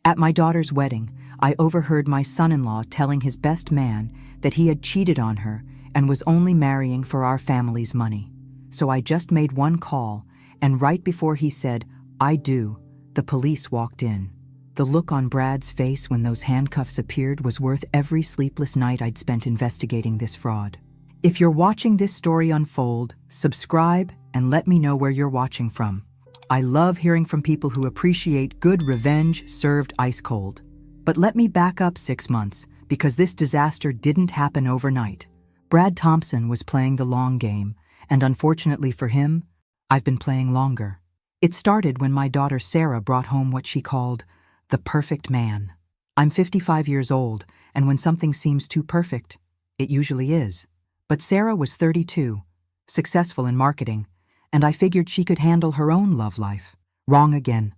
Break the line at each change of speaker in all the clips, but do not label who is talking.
At my daughter's wedding, I overheard my son-in-law telling his best man that he had cheated on her and was only marrying for our family's money. So I just made one call, and right before he said, "I do," the police walked in. The look on Brad's face when those handcuffs appeared was worth every sleepless night I'd spent investigating this fraud. If you're watching this story unfold, subscribe and let me know where you're watching from. I love hearing from people who appreciate good revenge served ice cold. But let me back up 6 months, because this disaster didn't happen overnight. Brad Thompson was playing the long game, and unfortunately for him, I've been playing longer. It started when my daughter Sarah brought home what she called the perfect man. I'm 55 years old, and when something seems too perfect, it usually is. But Sarah was 32, successful in marketing, and I figured she could handle her own love life. Wrong again.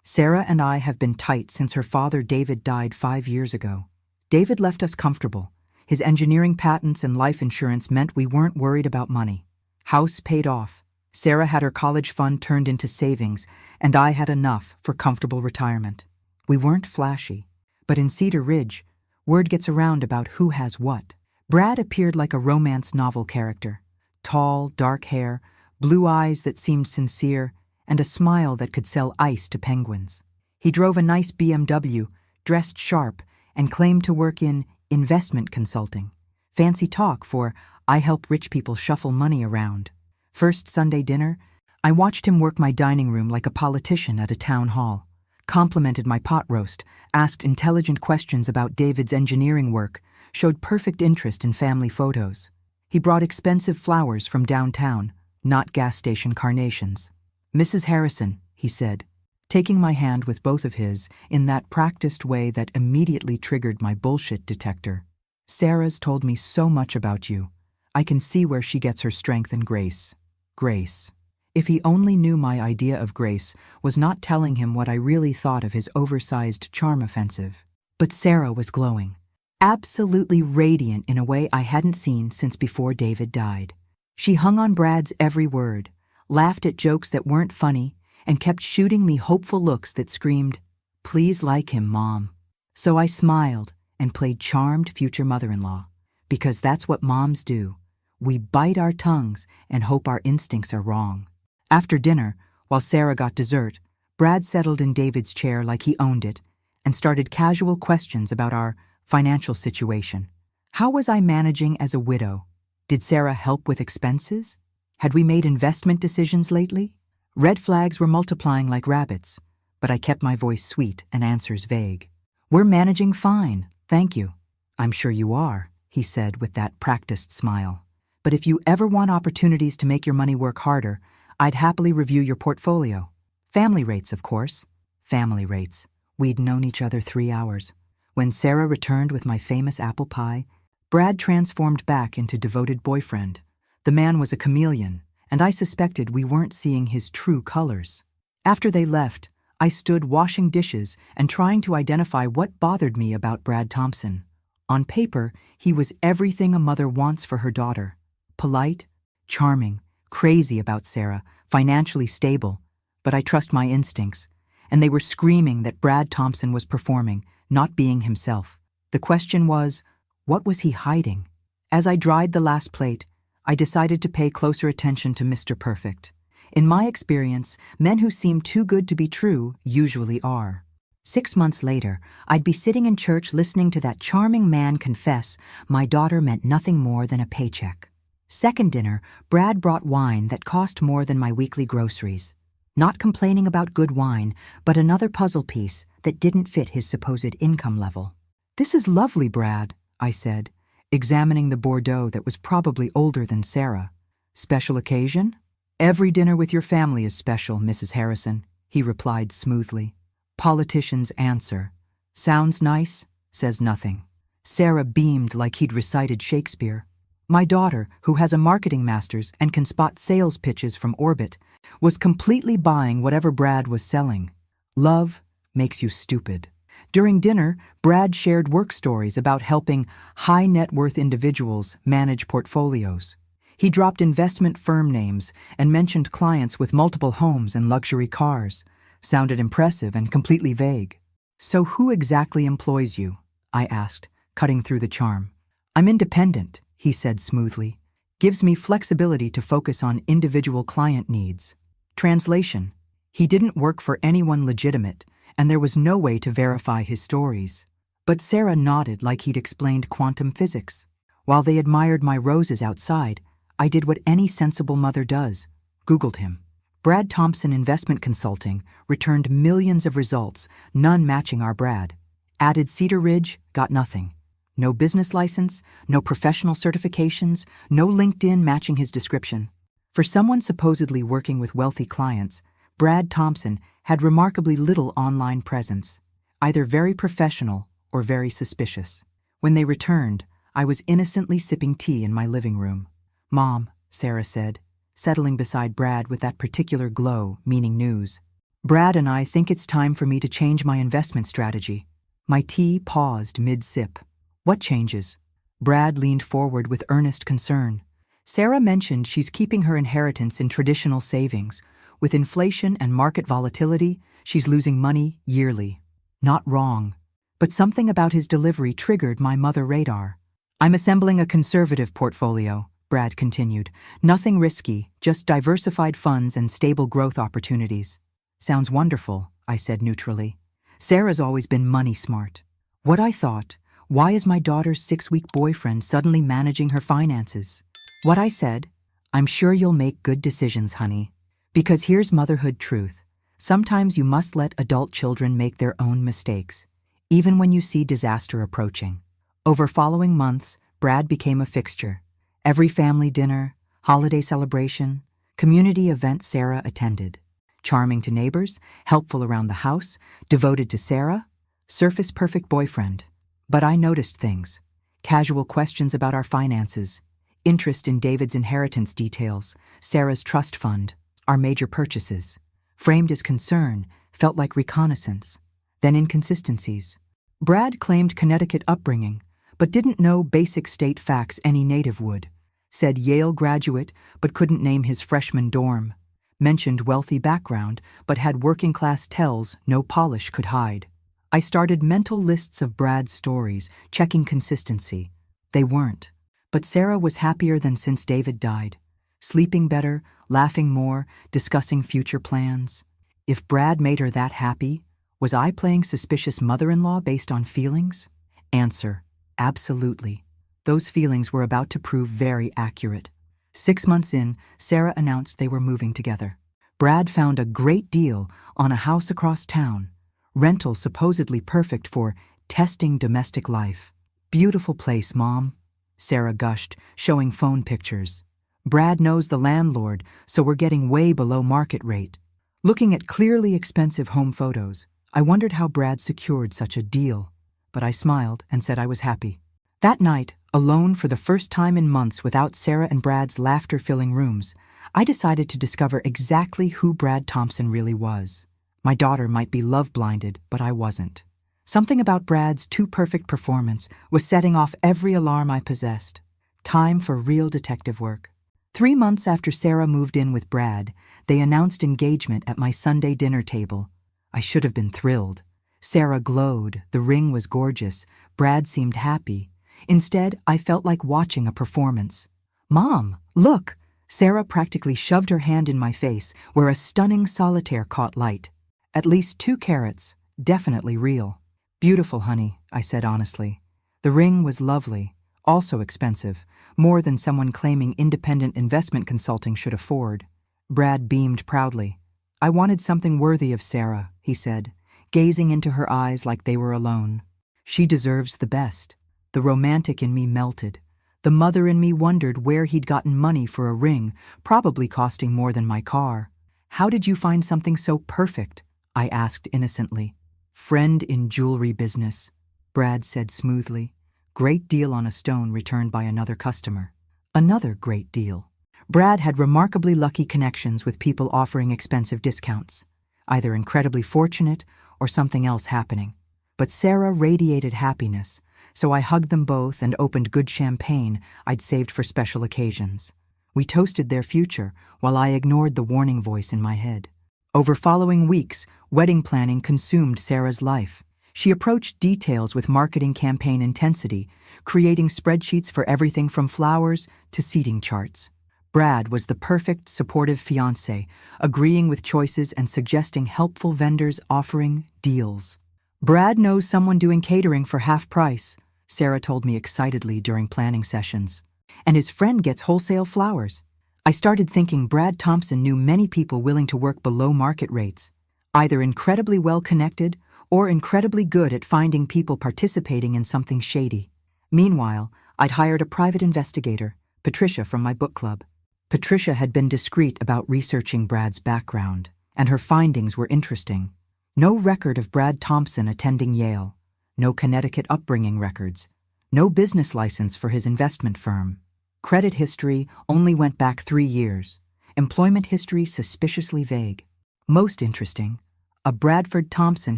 Sarah and I have been tight since her father David died 5 years ago. David left us comfortable. His engineering patents and life insurance meant we weren't worried about money. House paid off. Sarah had her college fund turned into savings, and I had enough for comfortable retirement. We weren't flashy, but in Cedar Ridge, word gets around about who has what. Brad appeared like a romance novel character. Tall, dark hair, blue eyes that seemed sincere, and a smile that could sell ice to penguins. He drove a nice BMW, dressed sharp, and claimed to work in investment consulting. Fancy talk for, I help rich people shuffle money around. First Sunday dinner, I watched him work my dining room like a politician at a town hall, complimented my pot roast, asked intelligent questions about David's engineering work, showed perfect interest in family photos. He brought expensive flowers from downtown, not gas station carnations. "Mrs. Harrison," he said, taking my hand with both of his in that practiced way that immediately triggered my bullshit detector. "Sarah's told me so much about you. I can see where she gets her strength and grace." Grace. If he only knew my idea of grace was not telling him what I really thought of his oversized charm offensive. But Sarah was glowing, absolutely radiant in a way I hadn't seen since before David died. She hung on Brad's every word, laughed at jokes that weren't funny, and kept shooting me hopeful looks that screamed, "Please like him, Mom." So I smiled and played charmed future mother-in-law, because that's what moms do. We bite our tongues and hope our instincts are wrong. After dinner, while Sarah got dessert, Brad settled in David's chair like he owned it and started casual questions about our financial situation. How was I managing as a widow? Did Sarah help with expenses? Had we made investment decisions lately? Red flags were multiplying like rabbits, but I kept my voice sweet and answers vague. "We're managing fine, thank you." "I'm sure you are," he said with that practiced smile. "But if you ever want opportunities to make your money work harder, I'd happily review your portfolio. Family rates, of course." Family rates. We'd known each other 3 hours. When Sarah returned with my famous apple pie, Brad transformed back into devoted boyfriend. The man was a chameleon, and I suspected we weren't seeing his true colors. After they left, I stood washing dishes and trying to identify what bothered me about Brad Thompson. On paper, he was everything a mother wants for her daughter. Polite, charming, crazy about Sarah, financially stable, but I trust my instincts, and they were screaming that Brad Thompson was performing, not being himself. The question was, what was he hiding? As I dried the last plate, I decided to pay closer attention to Mr. Perfect. In my experience, men who seem too good to be true usually are. 6 months later, I'd be sitting in church listening to that charming man confess my daughter meant nothing more than a paycheck. Second dinner, Brad brought wine that cost more than my weekly groceries. Not complaining about good wine, but another puzzle piece that didn't fit his supposed income level. "This is lovely, Brad," I said, examining the Bordeaux that was probably older than Sarah. "Special occasion?" "Every dinner with your family is special, Mrs. Harrison," he replied smoothly. Politicians answer. "Sounds nice," says nothing. Sarah beamed like he'd recited Shakespeare. My daughter, who has a marketing master's and can spot sales pitches from orbit, was completely buying whatever Brad was selling. Love makes you stupid. During dinner, Brad shared work stories about helping high-net-worth individuals manage portfolios. He dropped investment firm names and mentioned clients with multiple homes and luxury cars. Sounded impressive and completely vague. "So who exactly employs you?" I asked, cutting through the charm. "I'm independent," he said smoothly. "Gives me flexibility to focus on individual client needs." Translation: he didn't work for anyone legitimate, and there was no way to verify his stories. But Sarah nodded like he'd explained quantum physics. While they admired my roses outside, I did what any sensible mother does: Googled him. Brad Thompson Investment Consulting returned millions of results, none matching our Brad. Added Cedar Ridge, got nothing. No business license, no professional certifications, no LinkedIn matching his description. For someone supposedly working with wealthy clients, Brad Thompson had remarkably little online presence, either very professional or very suspicious. When they returned, I was innocently sipping tea in my living room. "Mom," Sarah said, settling beside Brad with that particular glow, meaning news. "Brad and I think it's time for me to change my investment strategy." My tea paused mid-sip. "What changes?" Brad leaned forward with earnest concern. "Sarah mentioned she's keeping her inheritance in traditional savings. With inflation and market volatility, she's losing money yearly." Not wrong. But something about his delivery triggered my mother radar. "I'm assembling a conservative portfolio," Brad continued. "Nothing risky, just diversified funds and stable growth opportunities." "Sounds wonderful," I said neutrally. Sarah's always been money smart. What I thought: why is my daughter's 6-week boyfriend suddenly managing her finances? What I said: "I'm sure you'll make good decisions, honey. Because here's motherhood truth. Sometimes you must let adult children make their own mistakes, even when you see disaster approaching." Over following months, Brad became a fixture. Every family dinner, holiday celebration, community event Sarah attended. Charming to neighbors, helpful around the house, devoted to Sarah, surface-perfect boyfriend. But I noticed things. Casual questions about our finances, interest in David's inheritance details, Sarah's trust fund, our major purchases. Framed as concern, felt like reconnaissance. Then inconsistencies. Brad claimed Connecticut upbringing, but didn't know basic state facts any native would. Said Yale graduate, but couldn't name his freshman dorm. Mentioned wealthy background, but had working-class tells no polish could hide. I started mental lists of Brad's stories, checking consistency. They weren't. But Sarah was happier than since David died. Sleeping better, laughing more, discussing future plans. If Brad made her that happy, was I playing suspicious mother-in-law based on feelings? Answer: absolutely. Those feelings were about to prove very accurate. 6 months in, Sarah announced they were moving together. Brad found a great deal on a house across town. Rental supposedly perfect for testing domestic life. "Beautiful place, Mom," Sarah gushed, showing phone pictures. "Brad knows the landlord, so we're getting way below market rate." Looking at clearly expensive home photos, I wondered how Brad secured such a deal. But I smiled and said I was happy. That night, alone for the first time in months without Sarah and Brad's laughter-filling rooms, I decided to discover exactly who Brad Thompson really was. My daughter might be love-blinded, but I wasn't. Something about Brad's too-perfect performance was setting off every alarm I possessed. Time for real detective work. 3 months after Sarah moved in with Brad, they announced engagement at my Sunday dinner table. I should have been thrilled. Sarah glowed, the ring was gorgeous, Brad seemed happy. Instead, I felt like watching a performance. "Mom, look!" Sarah practically shoved her hand in my face, where a stunning solitaire caught light. At least 2 carats, definitely real. "Beautiful, honey," I said honestly. The ring was lovely, also expensive, more than someone claiming independent investment consulting should afford. Brad beamed proudly. "I wanted something worthy of Sarah," he said, gazing into her eyes like they were alone. "She deserves the best." The romantic in me melted. The mother in me wondered where he'd gotten money for a ring, probably costing more than my car. "How did you find something so perfect?" I asked innocently. "Friend in jewelry business," Brad said smoothly. Great deal on a stone returned by another customer. Another great deal. Brad had remarkably lucky connections with people offering expensive discounts. Either incredibly fortunate or something else happening. But Sarah radiated happiness, so I hugged them both and opened good champagne I'd saved for special occasions. We toasted their future while I ignored the warning voice in my head. Over following weeks, wedding planning consumed Sarah's life. She approached details with marketing campaign intensity, creating spreadsheets for everything from flowers to seating charts. Brad was the perfect, supportive fiancé, agreeing with choices and suggesting helpful vendors offering deals. Brad knows someone doing catering for half price, Sarah told me excitedly during planning sessions. And his friend gets wholesale flowers. I started thinking Brad Thompson knew many people willing to work below market rates, either incredibly well connected or incredibly good at finding people participating in something shady. Meanwhile, I'd hired a private investigator, Patricia from my book club. Patricia had been discreet about researching Brad's background, and her findings were interesting. No record of Brad Thompson attending Yale, no Connecticut upbringing records, no business license for his investment firm. Credit history only went back 3 years. Employment history suspiciously vague. Most interesting, a Bradford Thompson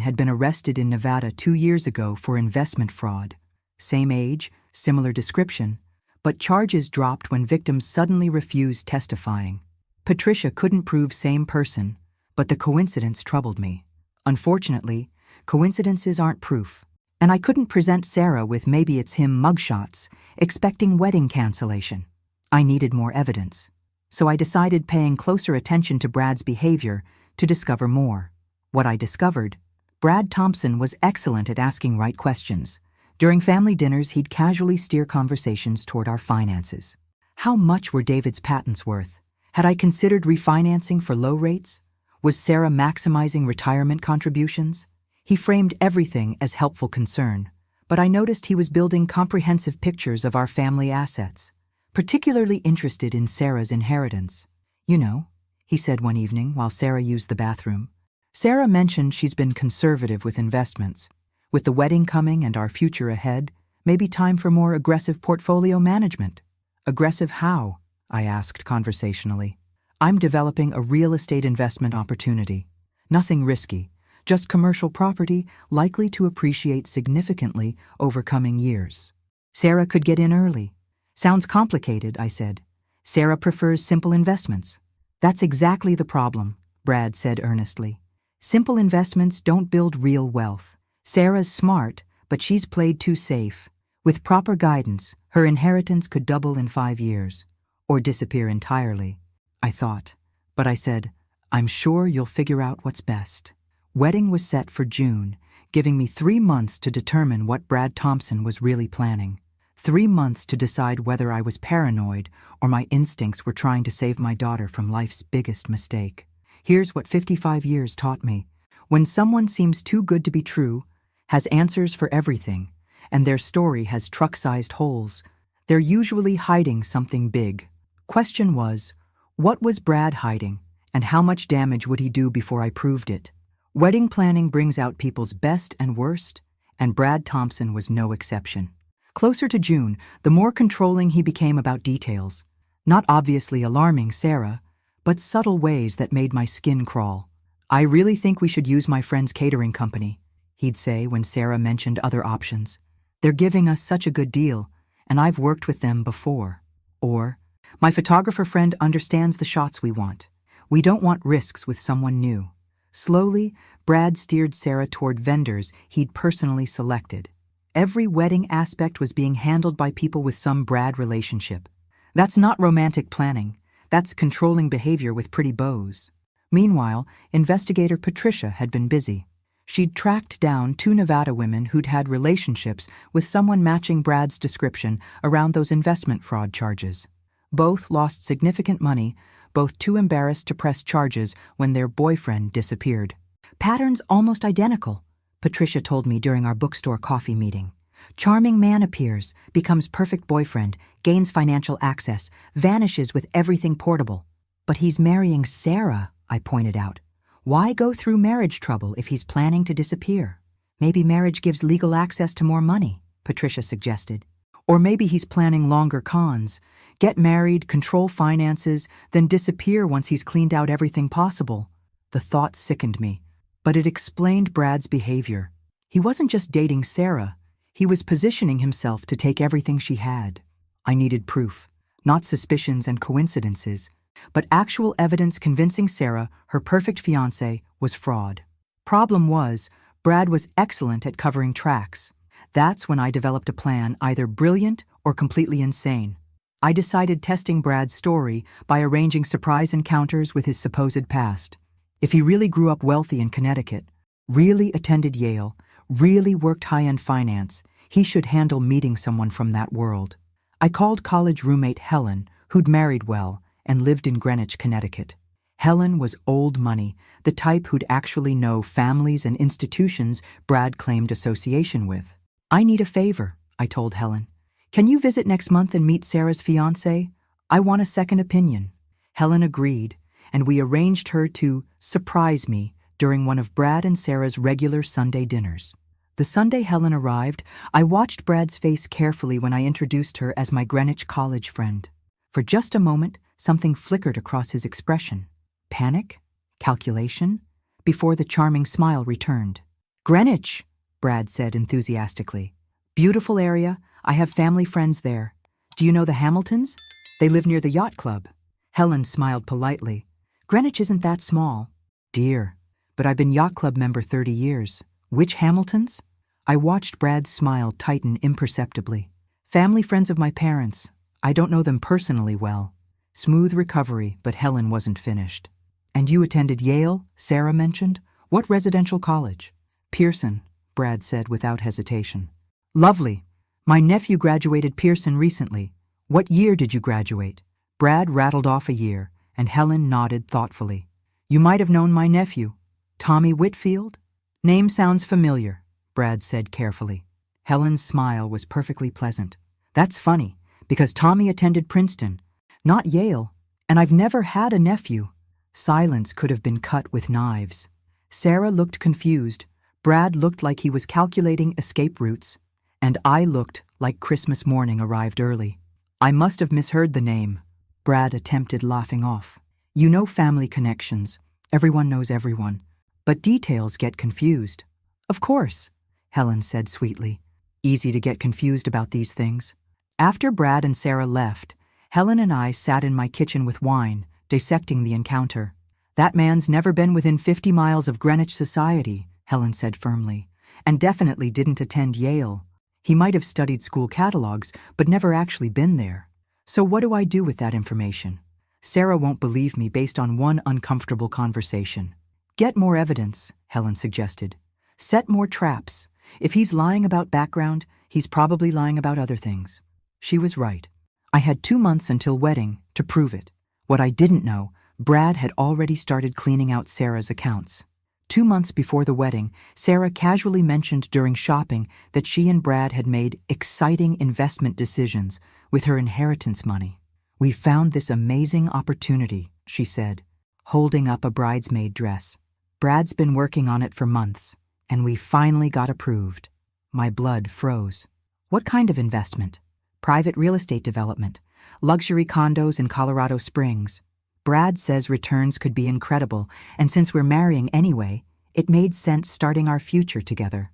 had been arrested in Nevada 2 years ago for investment fraud. Same age, similar description, but charges dropped when victims suddenly refused testifying. Patricia couldn't prove same person, but the coincidence troubled me. Unfortunately, coincidences aren't proof, and I couldn't present Sarah with maybe it's him mugshots, expecting wedding cancellation. I needed more evidence, so I decided paying closer attention to Brad's behavior to discover more. What I discovered, Brad Thompson was excellent at asking right questions. During family dinners, he'd casually steer conversations toward our finances. How much were David's patents worth? Had I considered refinancing for low rates? Was Sarah maximizing retirement contributions? He framed everything as helpful concern, but I noticed he was building comprehensive pictures of our family assets, particularly interested in Sarah's inheritance. You know, he said one evening while Sarah used the bathroom. Sarah mentioned she's been conservative with investments. With the wedding coming and our future ahead, maybe time for more aggressive portfolio management. Aggressive how? I asked conversationally. I'm developing a real estate investment opportunity. Nothing risky, just commercial property likely to appreciate significantly over coming years. Sarah could get in early. Sounds complicated, I said. Sarah prefers simple investments. That's exactly the problem, Brad said earnestly. Simple investments don't build real wealth. Sarah's smart, but she's played too safe. With proper guidance, her inheritance could double in 5 years, or disappear entirely, I thought. But I said, I'm sure you'll figure out what's best. Wedding was set for June, giving me 3 months to determine what Brad Thompson was really planning. 3 months to decide whether I was paranoid or my instincts were trying to save my daughter from life's biggest mistake. Here's what 55 years taught me. When someone seems too good to be true, has answers for everything, and their story has truck-sized holes, they're usually hiding something big. Question was, what was Brad hiding, and how much damage would he do before I proved it? Wedding planning brings out people's best and worst, and Brad Thompson was no exception. Closer to June, the more controlling he became about details. Not obviously alarming Sarah, but subtle ways that made my skin crawl. I really think we should use my friend's catering company, he'd say when Sarah mentioned other options. They're giving us such a good deal, and I've worked with them before. Or, my photographer friend understands the shots we want. We don't want risks with someone new. Slowly, Brad steered Sarah toward vendors he'd personally selected. Every wedding aspect was being handled by people with some Brad relationship. That's not romantic planning. That's controlling behavior with pretty bows. Meanwhile, investigator Patricia had been busy. She'd tracked down 2 Nevada women who'd had relationships with someone matching Brad's description around those investment fraud charges. Both lost significant money, both too embarrassed to press charges when their boyfriend disappeared. Patterns almost identical, Patricia told me during our bookstore coffee meeting. Charming man appears, becomes perfect boyfriend, gains financial access, vanishes with everything portable. But he's marrying Sarah, I pointed out. Why go through marriage trouble if he's planning to disappear? Maybe marriage gives legal access to more money, Patricia suggested. Or maybe he's planning longer cons. Get married, control finances, then disappear once he's cleaned out everything possible. The thought sickened me, but it explained Brad's behavior. He wasn't just dating Sarah. He was positioning himself to take everything she had. I needed proof, not suspicions and coincidences, but actual evidence convincing Sarah her perfect fiancé was fraud. Problem was, Brad was excellent at covering tracks. That's when I developed a plan, either brilliant or completely insane. I decided testing Brad's story by arranging surprise encounters with his supposed past. If he really grew up wealthy in Connecticut, really attended Yale, really worked high-end finance, he should handle meeting someone from that world. I called college roommate Helen, who'd married well and lived in Greenwich, Connecticut. Helen was old money, the type who'd actually know families and institutions Brad claimed association with. "I need a favor," I told Helen. "Can you visit next month and meet Sarah's fiancé? I want a second opinion." Helen agreed, and we arranged her to surprise me during one of Brad and Sarah's regular Sunday dinners. The Sunday Helen arrived, I watched Brad's face carefully when I introduced her as my Greenwich college friend. For just a moment, something flickered across his expression. Panic? Calculation? Before the charming smile returned. "Greenwich," Brad said enthusiastically. "Beautiful area. I have family friends there. Do you know the Hamiltons? They live near the yacht club." Helen smiled politely. "Greenwich isn't that small." "Dear, but I've been yacht club member 30 years. Which Hamiltons?" I watched Brad's smile tighten imperceptibly. "Family friends of my parents. I don't know them personally well." Smooth recovery, but Helen wasn't finished. "And you attended Yale?" Sarah mentioned. "What residential college?" "Pearson," Brad said without hesitation. "Lovely. My nephew graduated Pearson recently. What year did you graduate?" Brad rattled off a year, and Helen nodded thoughtfully. "You might have known my nephew. Tommy Whitfield?" "Name sounds familiar," Brad said carefully. Helen's smile was perfectly pleasant. "That's funny, because Tommy attended Princeton, not Yale, and I've never had a nephew." Silence could have been cut with knives. Sarah looked confused, Brad looked like he was calculating escape routes, and I looked like Christmas morning arrived early. "I must have misheard the name," Brad attempted laughing off. "You know family connections. Everyone knows everyone. But details get confused." "Of course," Helen said sweetly. "Easy to get confused about these things." After Brad and Sarah left, Helen and I sat in my kitchen with wine, dissecting the encounter. "That man's never been within 50 miles of Greenwich society," Helen said firmly, "and definitely didn't attend Yale. He might have studied school catalogs, but never actually been there. So what do I do with that information? Sarah won't believe me based on one uncomfortable conversation." "Get more evidence," Helen suggested. "Set more traps. If he's lying about background, he's probably lying about other things." She was right. I had 2 months until wedding to prove it. What I didn't know, Brad had already started cleaning out Sarah's accounts. 2 months before the wedding, Sarah casually mentioned during shopping that she and Brad had made exciting investment decisions with her inheritance money. "We found this amazing opportunity," she said, holding up a bridesmaid dress. "Brad's been working on it for months, and we finally got approved." My blood froze. "What kind of investment?" "Private real estate development. Luxury condos in Colorado Springs. Brad says returns could be incredible, and since we're marrying anyway, it made sense starting our future together."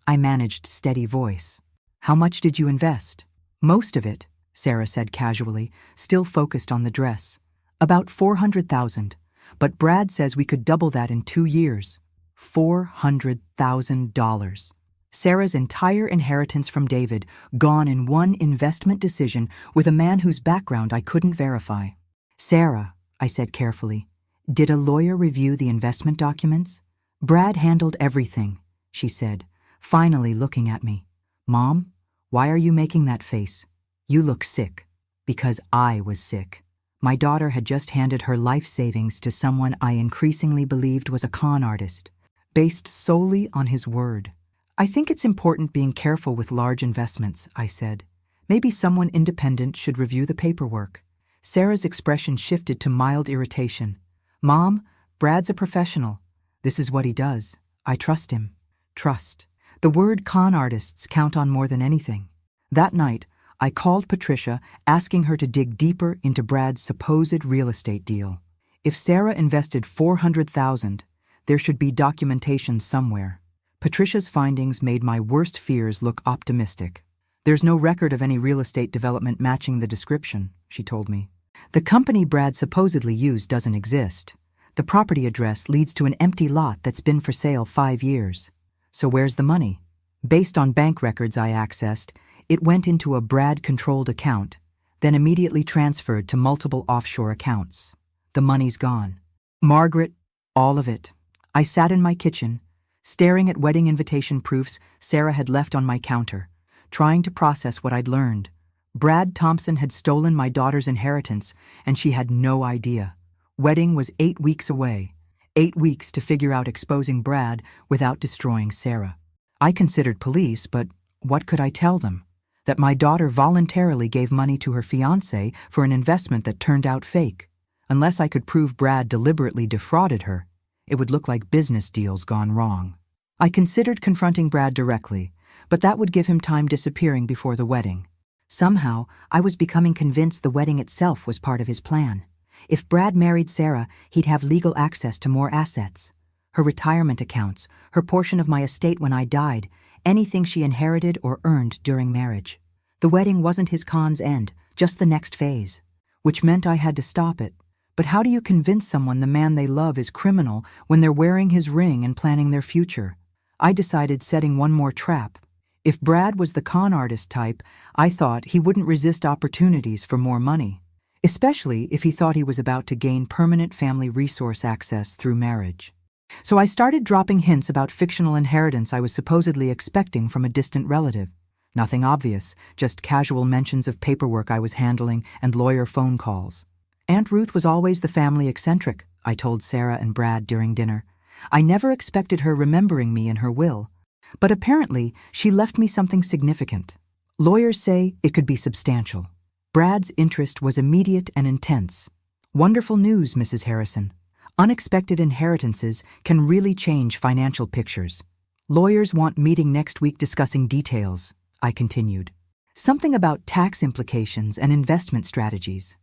I managed steady voice. "How much did you invest?" "Most of it," Sarah said casually, still focused on the dress. "About $400,000, but Brad says we could double that in 2 years. $400,000. Sarah's entire inheritance from David gone in one investment decision with a man whose background I couldn't verify. "Sarah," I said carefully, "did a lawyer review the investment documents?" "Brad handled everything," she said, finally looking at me. "Mom, why are you making that face? You look sick." Because I was sick. My daughter had just handed her life savings to someone I increasingly believed was a con artist, based solely on his word. "I think it's important being careful with large investments," I said. "Maybe someone independent should review the paperwork." Sarah's expression shifted to mild irritation. "Mom, Brad's a professional. This is what he does. I trust him." Trust. The word con artists count on more than anything. That night, I called Patricia, asking her to dig deeper into Brad's supposed real estate deal. If Sarah invested $400,000, there should be documentation somewhere. Patricia's findings made my worst fears look optimistic. "There's no record of any real estate development matching the description," she told me. "The company Brad supposedly used doesn't exist. The property address leads to an empty lot that's been for sale 5 years. So where's the money? Based on bank records I accessed, it went into a Brad-controlled account, then immediately transferred to multiple offshore accounts. The money's gone. Margaret, all of it. I sat in my kitchen, staring at wedding invitation proofs Sarah had left on my counter, trying to process what I'd learned. Brad Thompson had stolen my daughter's inheritance, and she had no idea. Wedding was 8 weeks away. 8 weeks to figure out exposing Brad without destroying Sarah. I considered police, but what could I tell them? That my daughter voluntarily gave money to her fiancé for an investment that turned out fake. Unless I could prove Brad deliberately defrauded her, it would look like business deals gone wrong. I considered confronting Brad directly, but that would give him time disappearing before the wedding. Somehow, I was becoming convinced the wedding itself was part of his plan. If Brad married Sarah, he'd have legal access to more assets. Her retirement accounts, her portion of my estate when I died, anything she inherited or earned during marriage. The wedding wasn't his con's end, just the next phase, which meant I had to stop it. But how do you convince someone the man they love is criminal when they're wearing his ring and planning their future? I decided setting one more trap. If Brad was the con artist type, I thought he wouldn't resist opportunities for more money, especially if he thought he was about to gain permanent family resource access through marriage. So I started dropping hints about fictional inheritance I was supposedly expecting from a distant relative. Nothing obvious, just casual mentions of paperwork I was handling and lawyer phone calls. Aunt Ruth was always the family eccentric, I told Sarah and Brad during dinner. I never expected her remembering me in her will. But apparently, she left me something significant. Lawyers say it could be substantial. Brad's interest was immediate and intense. Wonderful news, Mrs. Harrison. Unexpected inheritances can really change financial pictures. Lawyers want meeting next week discussing details, I continued. Something about tax implications and investment strategies.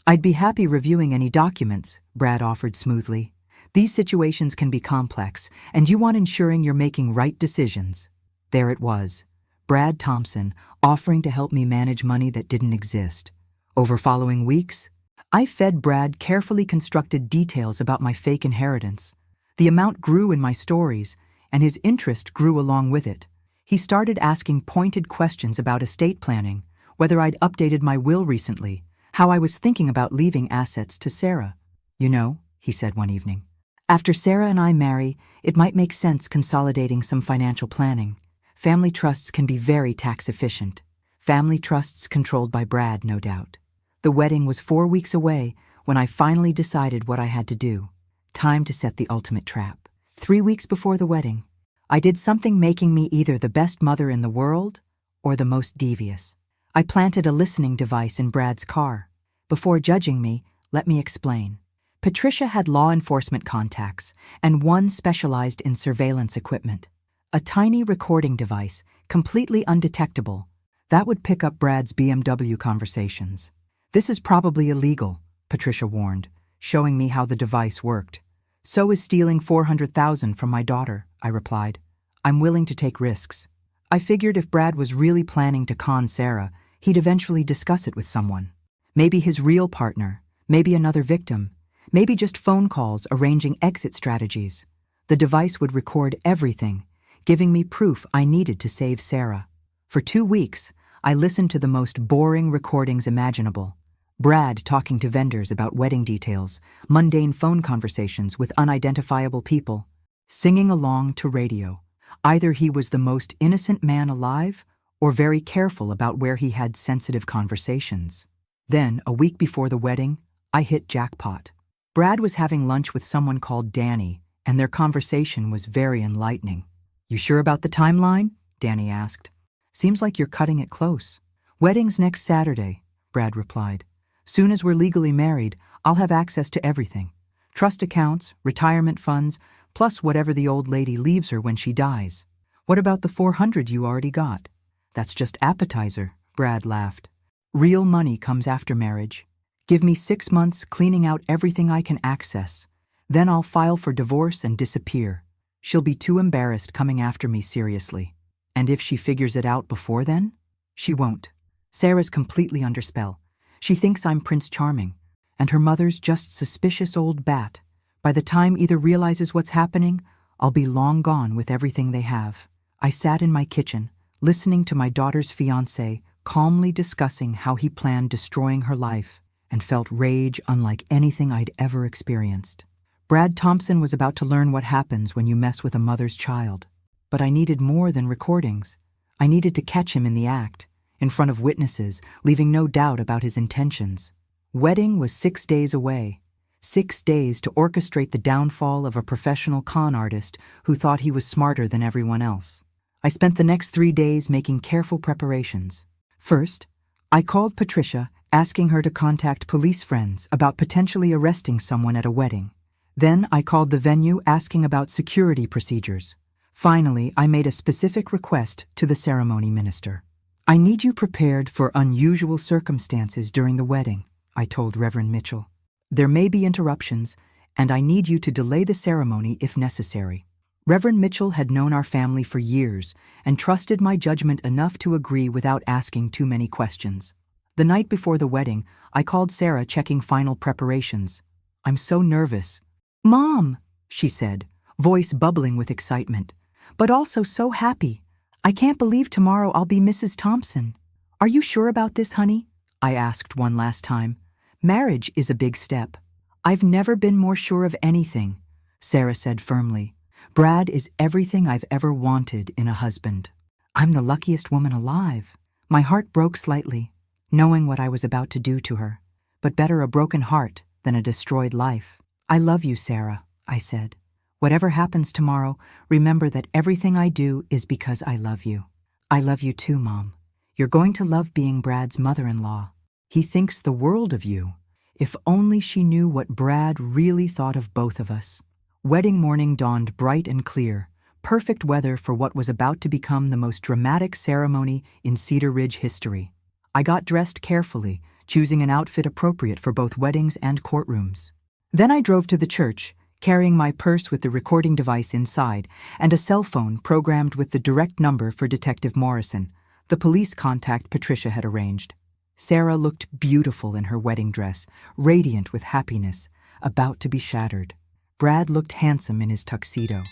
I'd be happy reviewing any documents, Brad offered smoothly. These situations can be complex, and you want ensuring you're making right decisions. There it was, Brad Thompson offering to help me manage money that didn't exist. Over following weeks, I fed Brad carefully constructed details about my fake inheritance. The amount grew in my stories, and his interest grew along with it. He started asking pointed questions about estate planning, whether I'd updated my will recently, how I was thinking about leaving assets to Sarah. You know, he said one evening, after Sarah and I marry, it might make sense consolidating some financial planning. Family trusts can be very tax efficient. Family trusts controlled by Brad, no doubt. The wedding was 4 weeks away when I finally decided what I had to do. Time to set the ultimate trap. 3 weeks before the wedding, I did something making me either the best mother in the world or the most devious. I planted a listening device in Brad's car. Before judging me, let me explain. Patricia had law enforcement contacts, and one specialized in surveillance equipment. A tiny recording device, completely undetectable, that would pick up Brad's BMW conversations. This is probably illegal, Patricia warned, showing me how the device worked. So is stealing $400,000 from my daughter, I replied. I'm willing to take risks. I figured if Brad was really planning to con Sarah, he'd eventually discuss it with someone. Maybe his real partner, maybe another victim, maybe just phone calls arranging exit strategies. The device would record everything, giving me proof I needed to save Sarah. For 2 weeks, I listened to the most boring recordings imaginable. Brad talking to vendors about wedding details, mundane phone conversations with unidentifiable people, singing along to radio. Either he was the most innocent man alive or very careful about where he had sensitive conversations. Then, a week before the wedding, I hit jackpot. Brad was having lunch with someone called Danny, and their conversation was very enlightening. You sure about the timeline? Danny asked. Seems like you're cutting it close. Wedding's next Saturday, Brad replied. Soon as we're legally married, I'll have access to everything. Trust accounts, retirement funds, plus whatever the old lady leaves her when she dies. What about the $400 you already got? That's just appetizer, Brad laughed. Real money comes after marriage. Give me 6 months cleaning out everything I can access. Then I'll file for divorce and disappear. She'll be too embarrassed coming after me seriously. And if she figures it out before then? She won't. Sarah's completely under spell. She thinks I'm Prince Charming, and her mother's just suspicious old bat. By the time either realizes what's happening, I'll be long gone with everything they have. I sat in my kitchen, listening to my daughter's fiancé calmly discussing how he planned destroying her life, and felt rage unlike anything I'd ever experienced. Brad Thompson was about to learn what happens when you mess with a mother's child. But I needed more than recordings. I needed to catch him in the act, in front of witnesses, leaving no doubt about his intentions. Wedding was 6 days away. 6 days to orchestrate the downfall of a professional con artist who thought he was smarter than everyone else. I spent the next 3 days making careful preparations. First, I called Patricia, asking her to contact police friends about potentially arresting someone at a wedding. Then I called the venue asking about security procedures. Finally, I made a specific request to the ceremony minister. I need you prepared for unusual circumstances during the wedding, I told Reverend Mitchell. There may be interruptions, and I need you to delay the ceremony if necessary. Reverend Mitchell had known our family for years and trusted my judgment enough to agree without asking too many questions. The night before the wedding, I called Sarah checking final preparations. "I'm so nervous." "Mom," she said, voice bubbling with excitement, "but also so happy. I can't believe tomorrow I'll be Mrs. Thompson." "Are you sure about this, honey?" I asked one last time. "Marriage is a big step." "I've never been more sure of anything," Sarah said firmly. "Brad is everything I've ever wanted in a husband. I'm the luckiest woman alive." My heart broke slightly, knowing what I was about to do to her. But better a broken heart than a destroyed life. "I love you, Sarah," I said. "Whatever happens tomorrow, remember that everything I do is because I love you." "I love you too, Mom. You're going to love being Brad's mother-in-law. He thinks the world of you." If only she knew what Brad really thought of both of us. Wedding morning dawned bright and clear, perfect weather for what was about to become the most dramatic ceremony in Cedar Ridge history. I got dressed carefully, choosing an outfit appropriate for both weddings and courtrooms. Then I drove to the church, carrying my purse with the recording device inside and a cell phone programmed with the direct number for Detective Morrison, the police contact Patricia had arranged. Sarah looked beautiful in her wedding dress, radiant with happiness, about to be shattered. Brad looked handsome in his tuxedo,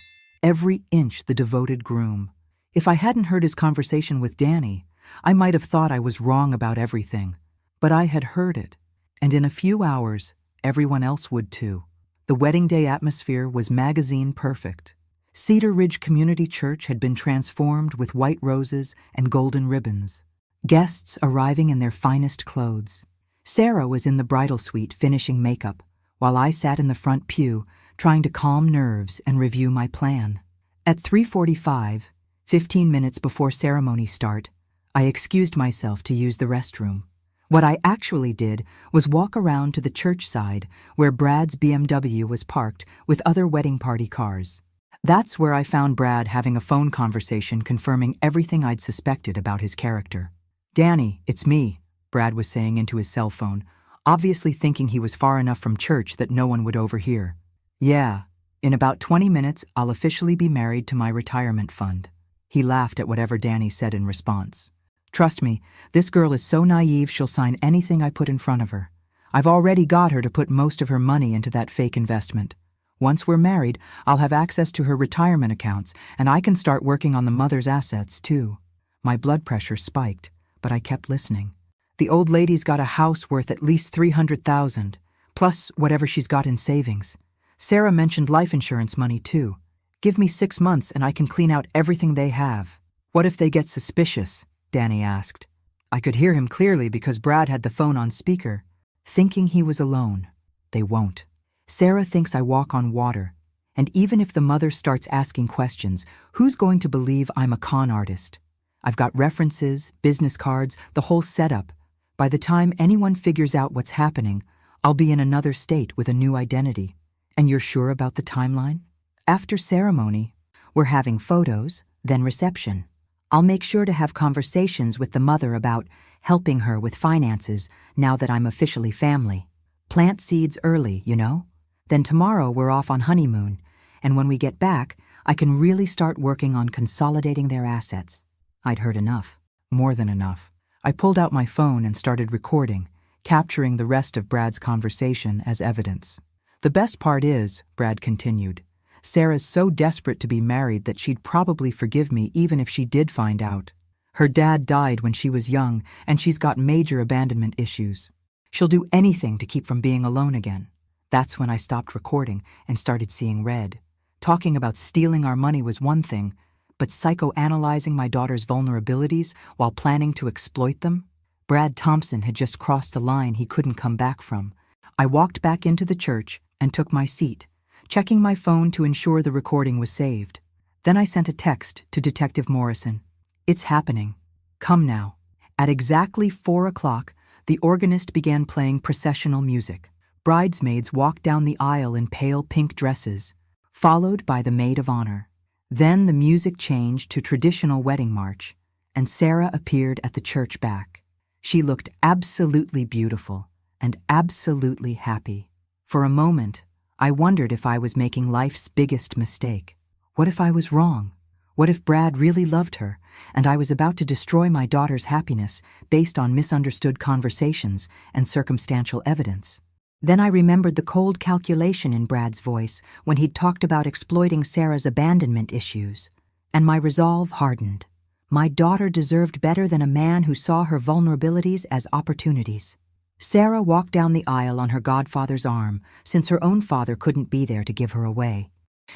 every inch the devoted groom. If I hadn't heard his conversation with Danny, I might have thought I was wrong about everything. But I had heard it, and in a few hours, everyone else would too. The wedding day atmosphere was magazine perfect. Cedar Ridge Community Church had been transformed with white roses and golden ribbons. Guests arriving in their finest clothes. Sarah was in the bridal suite finishing makeup, while I sat in the front pew, trying to calm nerves and review my plan. At 3:45, 15 minutes before ceremony start, I excused myself to use the restroom. What I actually did was walk around to the church side where Brad's BMW was parked with other wedding party cars. That's where I found Brad having a phone conversation confirming everything I'd suspected about his character. "Danny, it's me," Brad was saying into his cell phone, obviously thinking he was far enough from church that no one would overhear. "Yeah, in about 20 minutes I'll officially be married to my retirement fund." He laughed at whatever Danny said in response. "Trust me, this girl is so naive she'll sign anything I put in front of her. I've already got her to put most of her money into that fake investment. Once we're married, I'll have access to her retirement accounts, and I can start working on the mother's assets too." My blood pressure spiked, but I kept listening. "The old lady's got a house worth at least $300,000, plus whatever she's got in savings. Sarah mentioned life insurance money too. Give me 6 months and I can clean out everything they have." "What if they get suspicious?" Danny asked. I could hear him clearly because Brad had the phone on speaker, thinking he was alone. "They won't. Sarah thinks I walk on water, and even if the mother starts asking questions, who's going to believe I'm a con artist? I've got references, business cards, the whole setup. By the time anyone figures out what's happening, I'll be in another state with a new identity." "And you're sure about the timeline?" "After ceremony, we're having photos, then reception. I'll make sure to have conversations with the mother about helping her with finances now that I'm officially family. Plant seeds early, you know? Then tomorrow we're off on honeymoon, and when we get back, I can really start working on consolidating their assets." I'd heard enough, more than enough. I pulled out my phone and started recording, capturing the rest of Brad's conversation as evidence. "The best part is," Brad continued, Sarah's so desperate to be married that she'd probably forgive me even if she did find out. Her dad died when she was young, and she's got major abandonment issues. She'll do anything to keep from being alone again. That's when I stopped recording and started seeing red. Talking about stealing our money was one thing, but psychoanalyzing my daughter's vulnerabilities while planning to exploit them? Brad Thompson had just crossed a line he couldn't come back from. I walked back into the church and took my seat, checking my phone to ensure the recording was saved. Then I sent a text to Detective Morrison. "It's happening. Come now." At exactly 4 o'clock, the organist began playing processional music. Bridesmaids walked down the aisle in pale pink dresses, followed by the maid of honor. Then the music changed to traditional wedding march, and Sarah appeared at the church back. She looked absolutely beautiful and absolutely happy. For a moment, I wondered if I was making life's biggest mistake. What if I was wrong? What if Brad really loved her, and I was about to destroy my daughter's happiness based on misunderstood conversations and circumstantial evidence? Then I remembered the cold calculation in Brad's voice when he'd talked about exploiting Sarah's abandonment issues, and my resolve hardened. My daughter deserved better than a man who saw her vulnerabilities as opportunities. Sarah walked down the aisle on her godfather's arm, since her own father couldn't be there to give her away.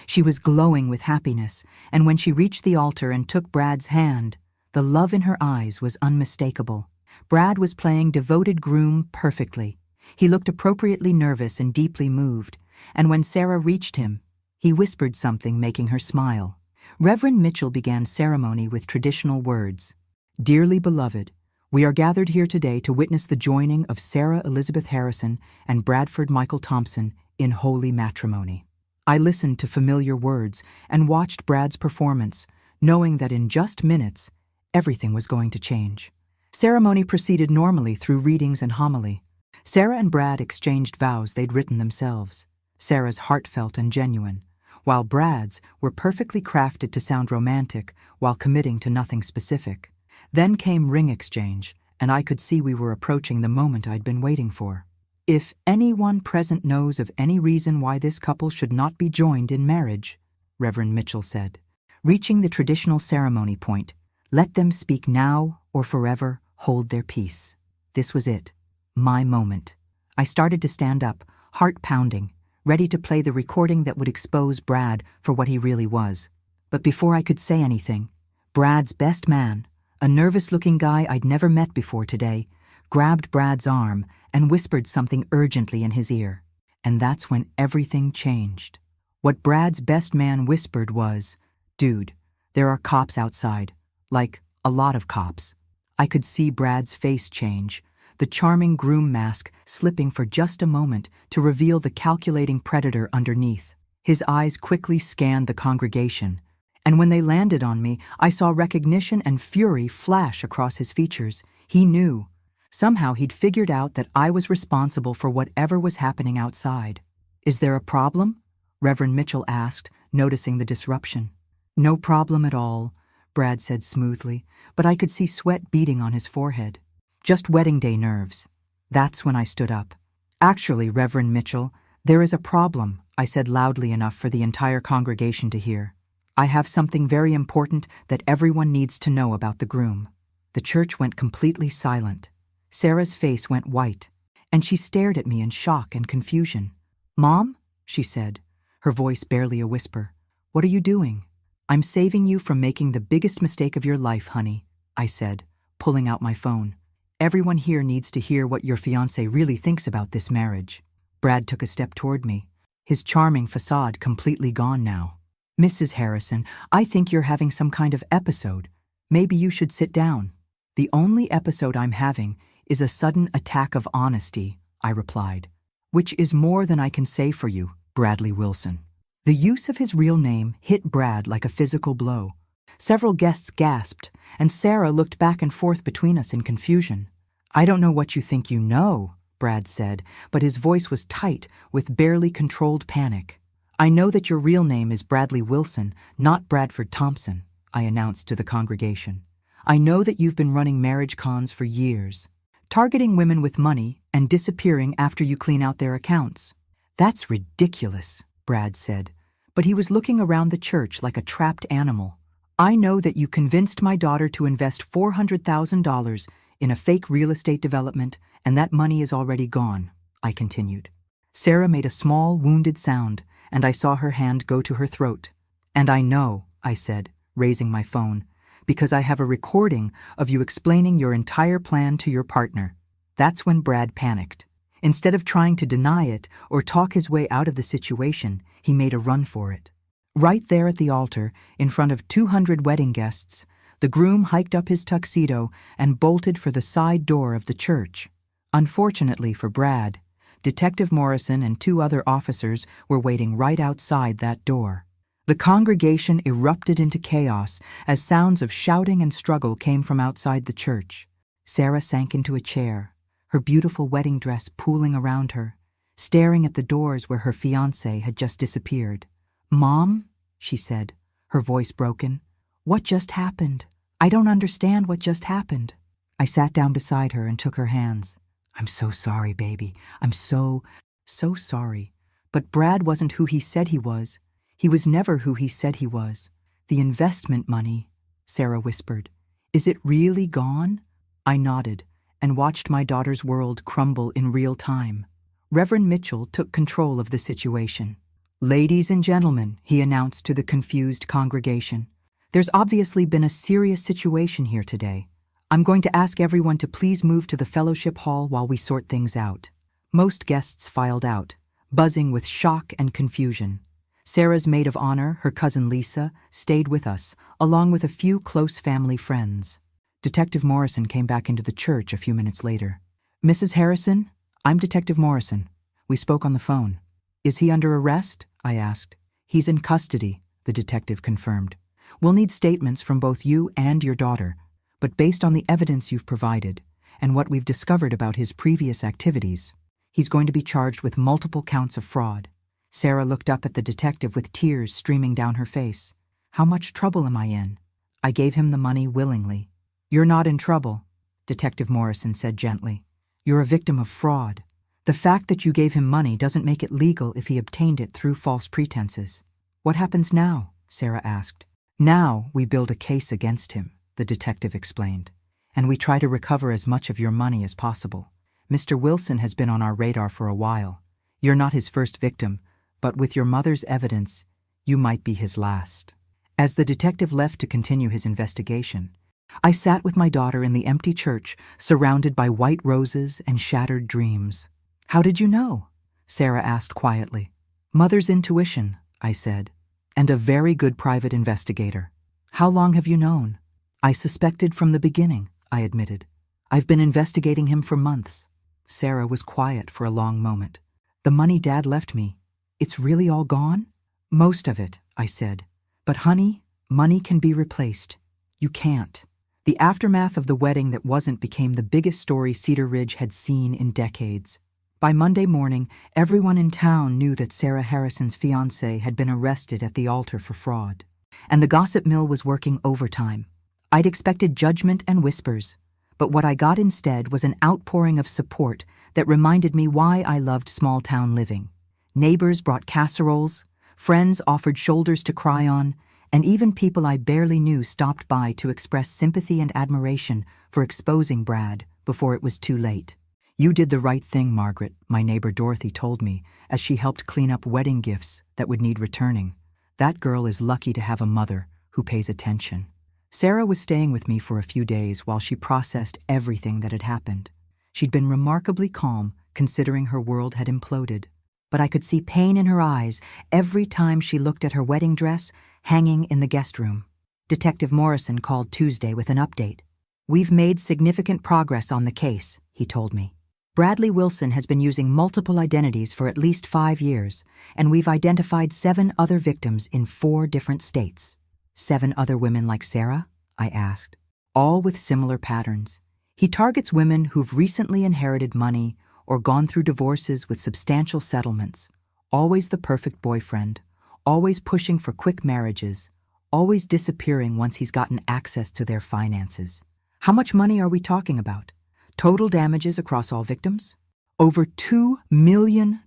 She was glowing with happiness, and when she reached the altar and took Brad's hand, the love in her eyes was unmistakable. Brad was playing devoted groom perfectly. He looked appropriately nervous and deeply moved, and when Sarah reached him, he whispered something, making her smile. Reverend Mitchell began ceremony with traditional words. "Dearly beloved, we are gathered here today to witness the joining of Sarah Elizabeth Harrison and Bradford Michael Thompson in holy matrimony." I listened to familiar words and watched Brad's performance, knowing that in just minutes, everything was going to change. Ceremony proceeded normally through readings and homily. Sarah and Brad exchanged vows they'd written themselves, Sarah's heartfelt and genuine, while Brad's were perfectly crafted to sound romantic while committing to nothing specific. Then came ring exchange, and I could see we were approaching the moment I'd been waiting for. "If anyone present knows of any reason why this couple should not be joined in marriage," Reverend Mitchell said, reaching the traditional ceremony point, "let them speak now or forever hold their peace." This was it, my moment. I started to stand up, heart pounding, ready to play the recording that would expose Brad for what he really was. But before I could say anything, Brad's best man, a nervous-looking guy I'd never met before today, grabbed Brad's arm and whispered something urgently in his ear. And that's when everything changed. What Brad's best man whispered was, "Dude, there are cops outside. Like, a lot of cops." I could see Brad's face change, the charming groom mask slipping for just a moment to reveal the calculating predator underneath. His eyes quickly scanned the congregation, and when they landed on me, I saw recognition and fury flash across his features. He knew. Somehow he'd figured out that I was responsible for whatever was happening outside. "Is there a problem?" Reverend Mitchell asked, noticing the disruption. "No problem at all," Brad said smoothly, but I could see sweat beading on his forehead. "Just wedding day nerves." That's when I stood up. "Actually, Reverend Mitchell, there is a problem," I said loudly enough for the entire congregation to hear. "I have something very important that everyone needs to know about the groom." The church went completely silent. Sarah's face went white, and she stared at me in shock and confusion. "Mom?" she said, her voice barely a whisper. "What are you doing?" "I'm saving you from making the biggest mistake of your life, honey," I said, pulling out my phone. "Everyone here needs to hear what your fiancé really thinks about this marriage." Brad took a step toward me, his charming facade completely gone now. "Mrs. Harrison, I think you're having some kind of episode. Maybe you should sit down." "The only episode I'm having is a sudden attack of honesty," I replied, "which is more than I can say for you, Bradley Wilson." The use of his real name hit Brad like a physical blow. Several guests gasped, and Sarah looked back and forth between us in confusion. "I don't know what you think you know," Brad said, but his voice was tight with barely controlled panic. "I know that your real name is Bradley Wilson, not Bradford Thompson," I announced to the congregation. "I know that you've been running marriage cons for years, targeting women with money and disappearing after you clean out their accounts." "That's ridiculous," Brad said, but he was looking around the church like a trapped animal. I know that you convinced my daughter to invest $400,000 in a fake real estate development, and that money is already gone, I continued. Sarah made a small, wounded sound, and I saw her hand go to her throat. And I know, I said, raising my phone, because I have a recording of you explaining your entire plan to your partner. That's when Brad panicked. Instead of trying to deny it or talk his way out of the situation, he made a run for it. Right there at the altar, in front of 200 wedding guests, the groom hiked up his tuxedo and bolted for the side door of the church. Unfortunately for Brad, Detective Morrison and 2 other officers were waiting right outside that door. The congregation erupted into chaos as sounds of shouting and struggle came from outside the church. Sarah sank into a chair, her beautiful wedding dress pooling around her, staring at the doors where her fiancé had just disappeared. "Mom," she said, her voice broken, "what just happened? I don't understand what just happened." I sat down beside her and took her hands. "I'm so sorry, baby. I'm so sorry. But Brad wasn't who he said he was. He was never who he said he was. The investment money," Sarah whispered. "Is it really gone?" I nodded and watched my daughter's world crumble in real time. Reverend Mitchell took control of the situation. "Ladies and gentlemen," he announced to the confused congregation, "there's obviously been a serious situation here today. I'm going to ask everyone to please move to the fellowship hall while we sort things out." Most guests filed out, buzzing with shock and confusion. Sarah's maid of honor, her cousin Lisa, stayed with us, along with a few close family friends. Detective Morrison came back into the church a few minutes later. "Mrs. Harrison, I'm Detective Morrison. We spoke on the phone." "Is he under arrest?" I asked. "He's in custody," the detective confirmed. "We'll need statements from both you and your daughter, but based on the evidence you've provided and what we've discovered about his previous activities, he's going to be charged with multiple counts of fraud." Sarah looked up at the detective with tears streaming down her face. "How much trouble am I in?" "I gave him the money willingly." "You're not in trouble," Detective Morrison said gently. "You're a victim of fraud. The fact that you gave him money doesn't make it legal if he obtained it through false pretenses." "What happens now?" Sarah asked. "Now we build a case against him," the detective explained, "and we try to recover as much of your money as possible. Mr. Wilson has been on our radar for a while. You're not his first victim, but with your mother's evidence, you might be his last." As the detective left to continue his investigation, I sat with my daughter in the empty church, surrounded by white roses and shattered dreams. "How did you know?" Sarah asked quietly. "Mother's intuition," I said, "and a very good private investigator." "How long have you known?" "I suspected from the beginning," I admitted. "I've been investigating him for months." Sarah was quiet for a long moment. "The money Dad left me, it's really all gone?" "Most of it," I said. "But honey, money can be replaced. You can't." The aftermath of the wedding that wasn't became the biggest story Cedar Ridge had seen in decades. By Monday morning, everyone in town knew that Sarah Harrison's fiancé had been arrested at the altar for fraud, and the gossip mill was working overtime. I'd expected judgment and whispers, but what I got instead was an outpouring of support that reminded me why I loved small-town living. Neighbors brought casseroles, friends offered shoulders to cry on, and even people I barely knew stopped by to express sympathy and admiration for exposing Brad before it was too late. "You did the right thing, Margaret," my neighbor Dorothy told me as she helped clean up wedding gifts that would need returning. "That girl is lucky to have a mother who pays attention." Sarah was staying with me for a few days while she processed everything that had happened. She'd been remarkably calm, considering her world had imploded. But I could see pain in her eyes every time she looked at her wedding dress hanging in the guest room. Detective Morrison called Tuesday with an update. "We've made significant progress on the case," he told me. "Bradley Wilson has been using multiple identities for at least 5 years, and we've identified 7 other victims in 4 different states." "7 other women like Sarah?" I asked. "All with similar patterns. He targets women who've recently inherited money or gone through divorces with substantial settlements. Always the perfect boyfriend, always pushing for quick marriages, always disappearing once he's gotten access to their finances." "How much money are we talking about? Total damages across all victims?" "Over $2 million.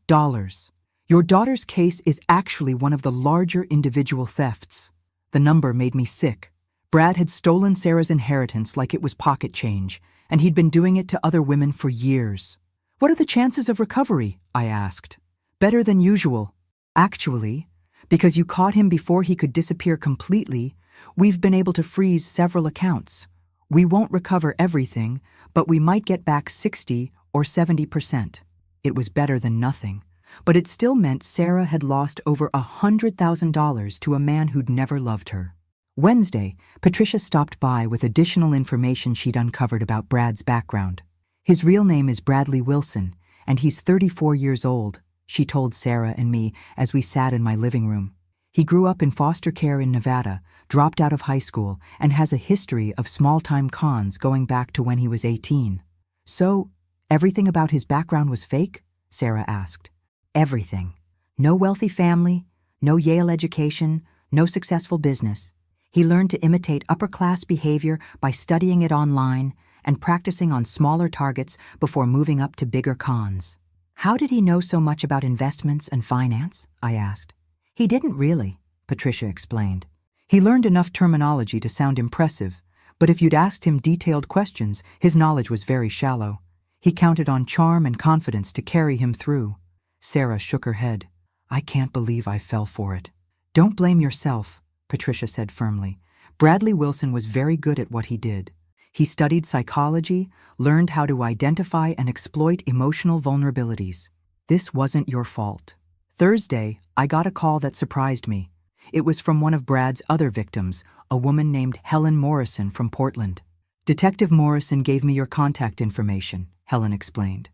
Your daughter's case is actually one of the larger individual thefts. The number made me sick. Brad had stolen Sarah's inheritance like it was pocket change, and he'd been doing it to other women for years. What are the chances of recovery? I asked. Better than usual. Actually, because you caught him before he could disappear completely, we've been able to freeze several accounts. We won't recover everything, but we might get back 60 or 70%. It was better than nothing, but it still meant Sarah had lost over $100,000 to a man who'd never loved her. Wednesday, Patricia stopped by with additional information she'd uncovered about Brad's background. His real name is Bradley Wilson, and he's 34 years old, she told Sarah and me as we sat in my living room. He grew up in foster care in Nevada, dropped out of high school, and has a history of small-time cons going back to when he was 18. So, everything about his background was fake? Sarah asked. Everything. No wealthy family, no Yale education, no successful business. He learned to imitate upper-class behavior by studying it online and practicing on smaller targets before moving up to bigger cons. How did he know so much about investments and finance? I asked. He didn't really, Patricia explained. He learned enough terminology to sound impressive, but if you'd asked him detailed questions, his knowledge was very shallow. He counted on charm and confidence to carry him through. Sarah shook her head. I can't believe I fell for it. Don't blame yourself, Patricia said firmly. Bradley Wilson was very good at what he did. He studied psychology, learned how to identify and exploit emotional vulnerabilities. This wasn't your fault. Thursday, I got a call that surprised me. It was from one of Brad's other victims, a woman named Helen Morrison from Portland. Detective Morrison gave me your contact information, Helen explained.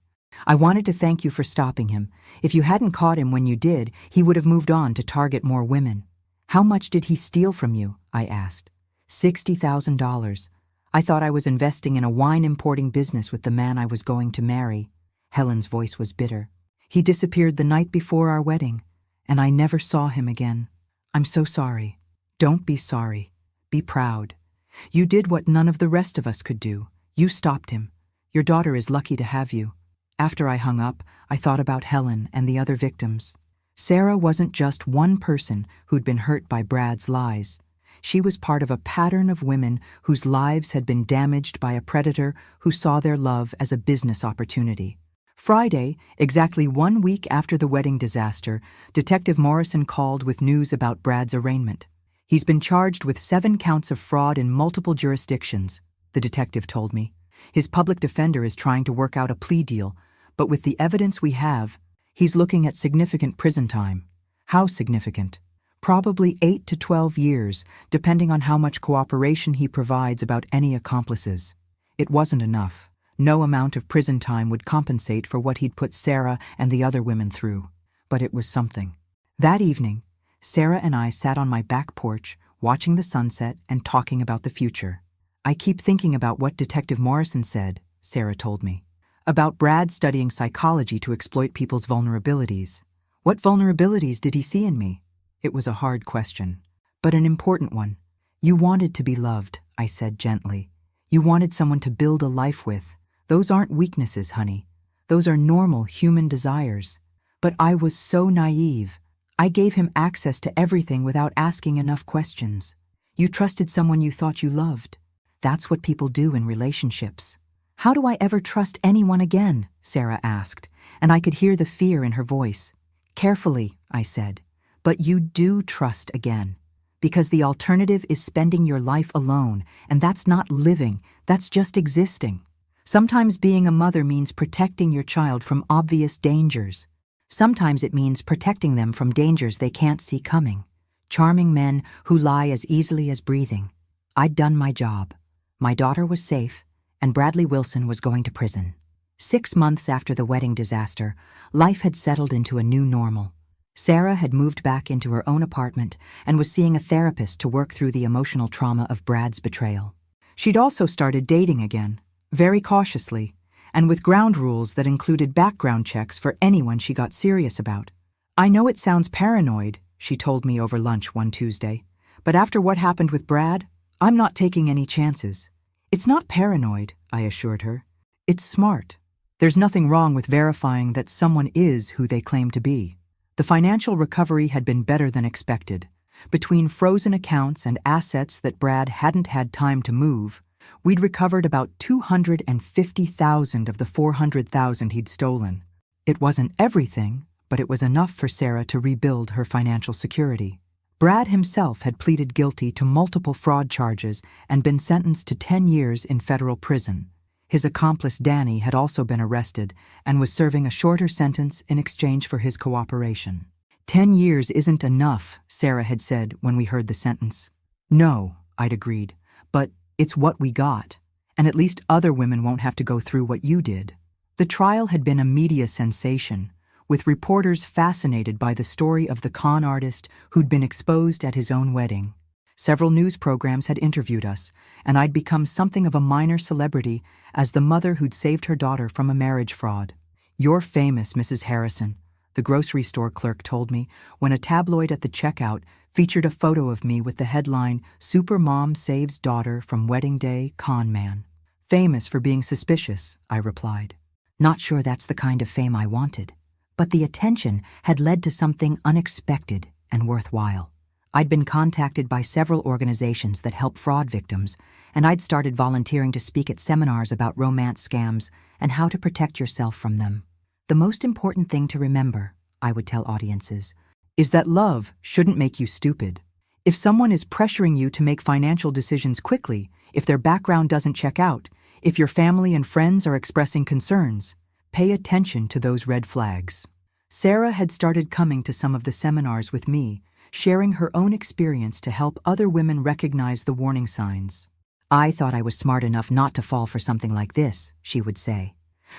I wanted to thank you for stopping him. If you hadn't caught him when you did, he would have moved on to target more women. How much did he steal from you? I asked. $60,000. I thought I was investing in a wine importing business with the man I was going to marry. Helen's voice was bitter. He disappeared the night before our wedding, and I never saw him again. I'm so sorry. Don't be sorry. Be proud. You did what none of the rest of us could do. You stopped him. Your daughter is lucky to have you. After I hung up, I thought about Helen and the other victims. Sarah wasn't just one person who'd been hurt by Brad's lies. She was part of a pattern of women whose lives had been damaged by a predator who saw their love as a business opportunity. Friday, exactly 1 week after the wedding disaster, Detective Morrison called with news about Brad's arraignment. He's been charged with 7 counts of fraud in multiple jurisdictions, the detective told me. His public defender is trying to work out a plea deal, but with the evidence we have, he's looking at significant prison time. How significant? Probably 8 to 12 years, depending on how much cooperation he provides about any accomplices. It wasn't enough. No amount of prison time would compensate for what he'd put Sarah and the other women through. But it was something. That evening, Sarah and I sat on my back porch, watching the sunset and talking about the future. I keep thinking about what Detective Morrison said, Sarah told me. About Brad studying psychology to exploit people's vulnerabilities. What vulnerabilities did he see in me? It was a hard question, but an important one. You wanted to be loved, I said gently. You wanted someone to build a life with. Those aren't weaknesses, honey. Those are normal human desires. But I was so naive. I gave him access to everything without asking enough questions. You trusted someone you thought you loved. That's what people do in relationships. How do I ever trust anyone again? Sarah asked, and I could hear the fear in her voice. Carefully, I said. But you do trust again, because the alternative is spending your life alone, and that's not living, that's just existing. Sometimes being a mother means protecting your child from obvious dangers. Sometimes it means protecting them from dangers they can't see coming. Charming men who lie as easily as breathing. I'd done my job. My daughter was safe, and Bradley Wilson was going to prison. 6 months after the wedding disaster, life had settled into a new normal. Sarah had moved back into her own apartment and was seeing a therapist to work through the emotional trauma of Brad's betrayal. She'd also started dating again, very cautiously, and with ground rules that included background checks for anyone she got serious about. I know it sounds paranoid, she told me over lunch one Tuesday, but after what happened with Brad, I'm not taking any chances. It's not paranoid, I assured her. It's smart. There's nothing wrong with verifying that someone is who they claim to be. The financial recovery had been better than expected. Between frozen accounts and assets that Brad hadn't had time to move, we'd recovered about $250,000 of the $400,000 he'd stolen. It wasn't everything, but it was enough for Sarah to rebuild her financial security. Brad himself had pleaded guilty to multiple fraud charges and been sentenced to 10 years in federal prison. His accomplice Danny had also been arrested and was serving a shorter sentence in exchange for his cooperation. 10 years isn't enough, Sarah had said when we heard the sentence. No, I'd agreed, but it's what we got, and at least other women won't have to go through what you did. The trial had been a media sensation, with reporters fascinated by the story of the con artist who'd been exposed at his own wedding. Several news programs had interviewed us, and I'd become something of a minor celebrity as the mother who'd saved her daughter from a marriage fraud. "You're famous, Mrs. Harrison," the grocery store clerk told me when a tabloid at the checkout featured a photo of me with the headline, "Super Mom Saves Daughter from Wedding Day Con Man." "Famous for being suspicious," I replied. Not sure that's the kind of fame I wanted, but the attention had led to something unexpected and worthwhile. I'd been contacted by several organizations that help fraud victims, and I'd started volunteering to speak at seminars about romance scams and how to protect yourself from them. "The most important thing to remember," I would tell audiences, "is that love shouldn't make you stupid. If someone is pressuring you to make financial decisions quickly, if their background doesn't check out, if your family and friends are expressing concerns, pay attention to those red flags." Sarah had started coming to some of the seminars with me, sharing her own experience to help other women recognize the warning signs. "I thought I was smart enough not to fall for something like this," she would say.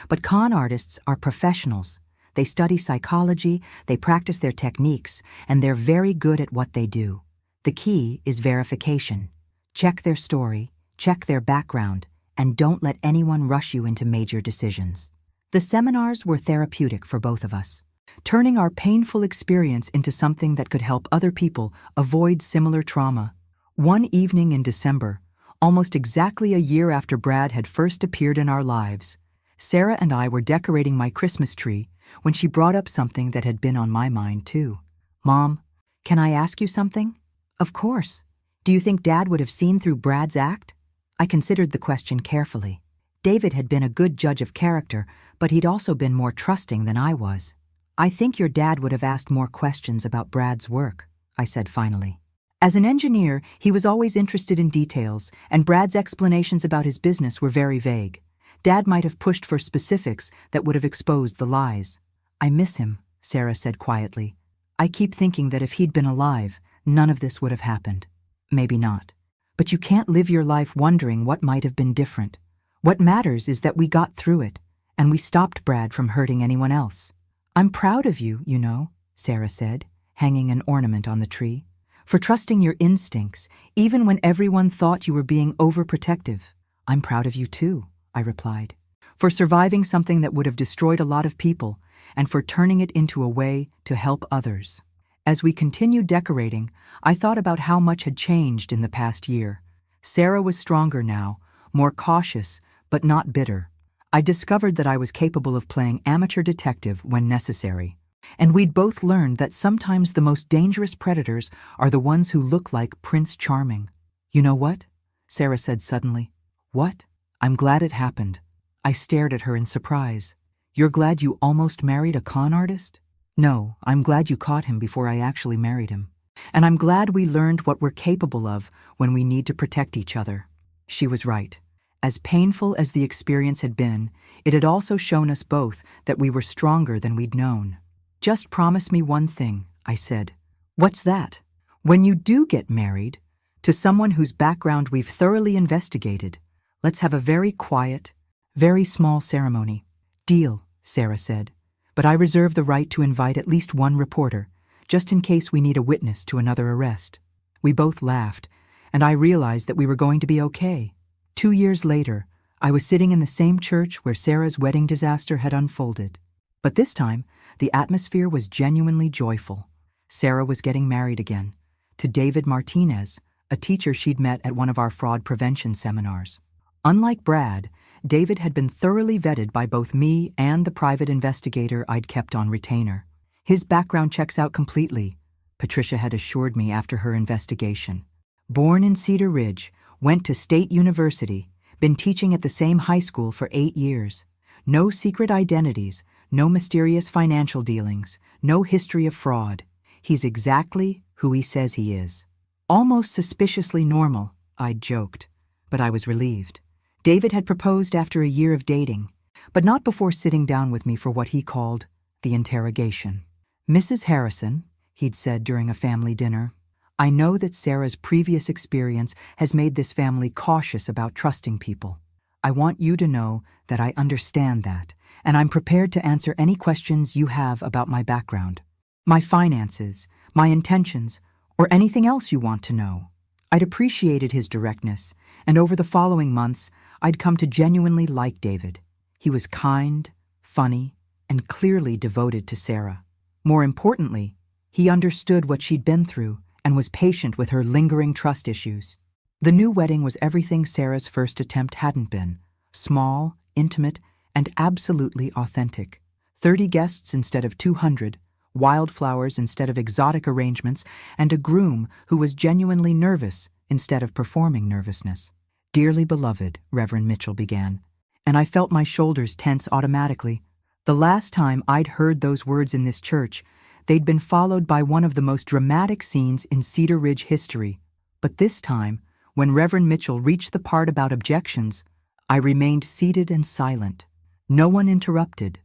"But con artists are professionals. They study psychology, they practice their techniques, and they're very good at what they do. The key is verification. Check their story, check their background, and don't let anyone rush you into major decisions." The seminars were therapeutic for both of us, turning our painful experience into something that could help other people avoid similar trauma. One evening in December, almost exactly a year after Brad had first appeared in our lives, Sarah and I were decorating my Christmas tree when she brought up something that had been on my mind too. "Mom, can I ask you something?" "Of course. Do you think Dad would have seen through Brad's act?" I considered the question carefully. David had been a good judge of character, but he'd also been more trusting than I was. "I think your dad would have asked more questions about Brad's work," I said finally. As an engineer, he was always interested in details, and Brad's explanations about his business were very vague. Dad might have pushed for specifics that would have exposed the lies. "I miss him," Sarah said quietly. "I keep thinking that if he'd been alive, none of this would have happened." "Maybe not. But you can't live your life wondering what might have been different. What matters is that we got through it, and we stopped Brad from hurting anyone else." "I'm proud of you, you know," Sarah said, hanging an ornament on the tree, "for trusting your instincts, even when everyone thought you were being overprotective." "I'm proud of you too," I replied, "for surviving something that would have destroyed a lot of people, and for turning it into a way to help others." As we continued decorating, I thought about how much had changed in the past year. Sarah was stronger now, more cautious, but not bitter. I discovered that I was capable of playing amateur detective when necessary. And we'd both learned that sometimes the most dangerous predators are the ones who look like Prince Charming. "You know what?" Sarah said suddenly. "What?" "I'm glad it happened." I stared at her in surprise. "You're glad you almost married a con artist?" "No, I'm glad you caught him before I actually married him. And I'm glad we learned what we're capable of when we need to protect each other." She was right. As painful as the experience had been, it had also shown us both that we were stronger than we'd known. "Just promise me one thing," I said. "What's that?" "When you do get married, to someone whose background we've thoroughly investigated, let's have a very quiet, very small ceremony." "Deal," Sarah said, "but I reserve the right to invite at least one reporter, just in case we need a witness to another arrest." We both laughed, and I realized that we were going to be okay. 2 years later, I was sitting in the same church where Sarah's wedding disaster had unfolded. But this time, the atmosphere was genuinely joyful. Sarah was getting married again, to David Martinez, a teacher she'd met at one of our fraud prevention seminars. Unlike Brad, David had been thoroughly vetted by both me and the private investigator I'd kept on retainer. His background checks out completely, Patricia had assured me after her investigation. Born in Cedar Ridge, went to State University, been teaching at the same high school for 8 years. No secret identities, no mysterious financial dealings, no history of fraud. He's exactly who he says he is. Almost suspiciously normal, I'd joked, but I was relieved. David had proposed after a year of dating, but not before sitting down with me for what he called the interrogation. Mrs. Harrison, he'd said during a family dinner, I know that Sarah's previous experience has made this family cautious about trusting people. I want you to know that I understand that, and I'm prepared to answer any questions you have about my background, my finances, my intentions, or anything else you want to know. I'd appreciated his directness, and over the following months, I'd come to genuinely like David. He was kind, funny, and clearly devoted to Sarah. More importantly, he understood what she'd been through and was patient with her lingering trust issues. The new wedding was everything Sarah's first attempt hadn't been: small, intimate, and absolutely authentic. 30 guests instead of 200, wildflowers instead of exotic arrangements, and a groom who was genuinely nervous instead of performing nervousness. Dearly beloved, Reverend Mitchell began, and I felt my shoulders tense automatically. The last time I'd heard those words in this church, they'd been followed by one of the most dramatic scenes in Cedar Ridge history. But this time, when Reverend Mitchell reached the part about objections, I remained seated and silent. No one interrupted.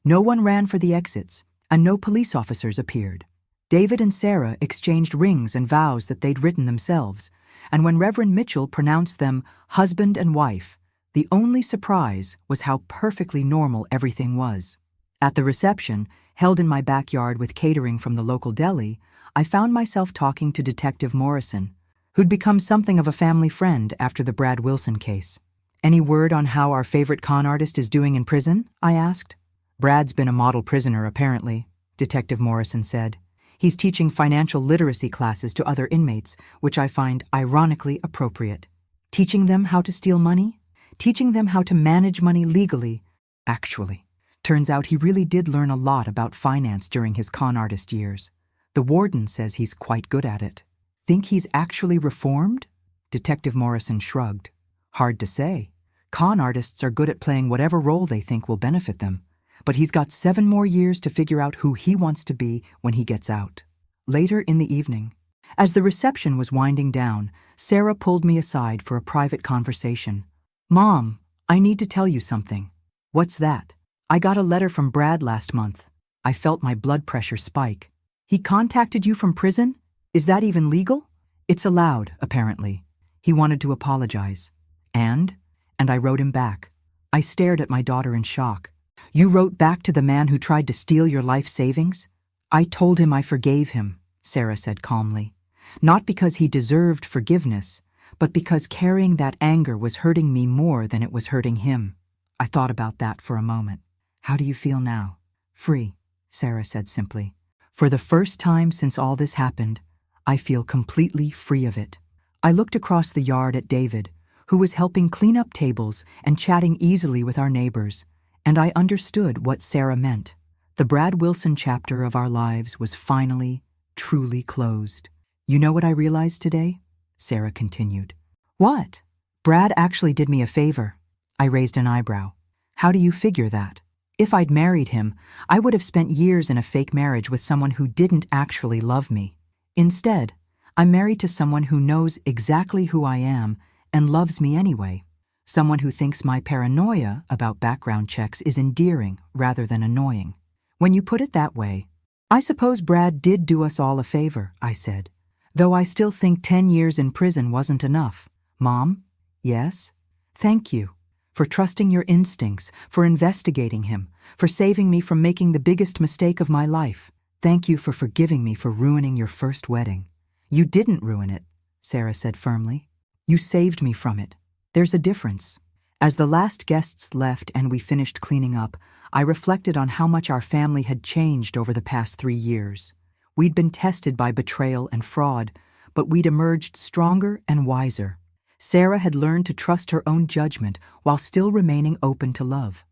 No one ran for the exits, and no police officers appeared. David and Sarah exchanged rings and vows that they'd written themselves, and when Reverend Mitchell pronounced them husband and wife, the only surprise was how perfectly normal everything was. At the reception, held in my backyard with catering from the local deli, I found myself talking to Detective Morrison, who'd become something of a family friend after the Brad Wilson case. Any word on how our favorite con artist is doing in prison? I asked. Brad's been a model prisoner, apparently, Detective Morrison said. He's teaching financial literacy classes to other inmates, which I find ironically appropriate. Teaching them how to steal money? Teaching them how to manage money legally. Actually, turns out he really did learn a lot about finance during his con artist years. The warden says he's quite good at it. Think he's actually reformed? Detective Morrison shrugged. Hard to say. Con artists are good at playing whatever role they think will benefit them. But he's got 7 more years to figure out who he wants to be when he gets out. Later in the evening, as the reception was winding down, Sarah pulled me aside for a private conversation. Mom, I need to tell you something. What's that? I got a letter from Brad last month. I felt my blood pressure spike. He contacted you from prison? Is that even legal? It's allowed, apparently. He wanted to apologize. And I wrote him back. I stared at my daughter in shock. You wrote back to the man who tried to steal your life savings? I told him I forgave him, Sarah said calmly. Not because he deserved forgiveness, but because carrying that anger was hurting me more than it was hurting him. I thought about that for a moment. How do you feel now? Free, Sarah said simply. For the first time since all this happened, I feel completely free of it. I looked across the yard at David, who was helping clean up tables and chatting easily with our neighbors, and I understood what Sarah meant. The Brad Wilson chapter of our lives was finally, truly closed. You know what I realized today? Sarah continued. What? Brad actually did me a favor. I raised an eyebrow. How do you figure that? If I'd married him, I would have spent years in a fake marriage with someone who didn't actually love me. Instead, I'm married to someone who knows exactly who I am and loves me anyway. Someone who thinks my paranoia about background checks is endearing rather than annoying. When you put it that way, I suppose Brad did do us all a favor, I said. Though I still think 10 years in prison wasn't enough. Mom? Yes? Thank you. For trusting your instincts, for investigating him, for saving me from making the biggest mistake of my life. Thank you for forgiving me for ruining your first wedding. You didn't ruin it, Sarah said firmly. You saved me from it. There's a difference. As the last guests left and we finished cleaning up, I reflected on how much our family had changed over the past 3 years. We'd been tested by betrayal and fraud, but we'd emerged stronger and wiser. Sarah had learned to trust her own judgment while still remaining open to love.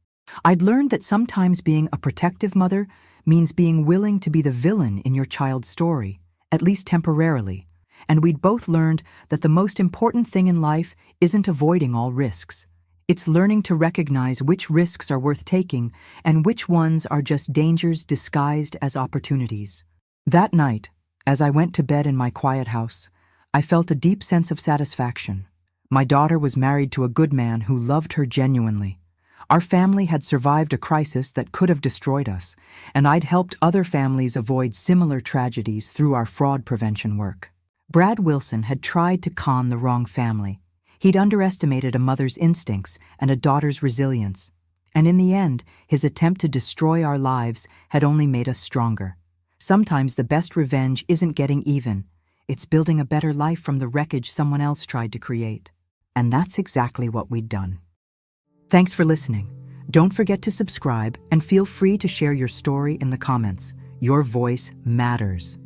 I'd learned that sometimes being a protective mother means being willing to be the villain in your child's story, at least temporarily. And we'd both learned that the most important thing in life isn't avoiding all risks. It's learning to recognize which risks are worth taking and which ones are just dangers disguised as opportunities. That night, as I went to bed in my quiet house, I felt a deep sense of satisfaction. My daughter was married to a good man who loved her genuinely. Our family had survived a crisis that could have destroyed us, and I'd helped other families avoid similar tragedies through our fraud prevention work. Brad Wilson had tried to con the wrong family. He'd underestimated a mother's instincts and a daughter's resilience. And in the end, his attempt to destroy our lives had only made us stronger. Sometimes the best revenge isn't getting even. It's building a better life from the wreckage someone else tried to create. And that's exactly what we'd done. Thanks for listening. Don't forget to subscribe and feel free to share your story in the comments. Your voice matters.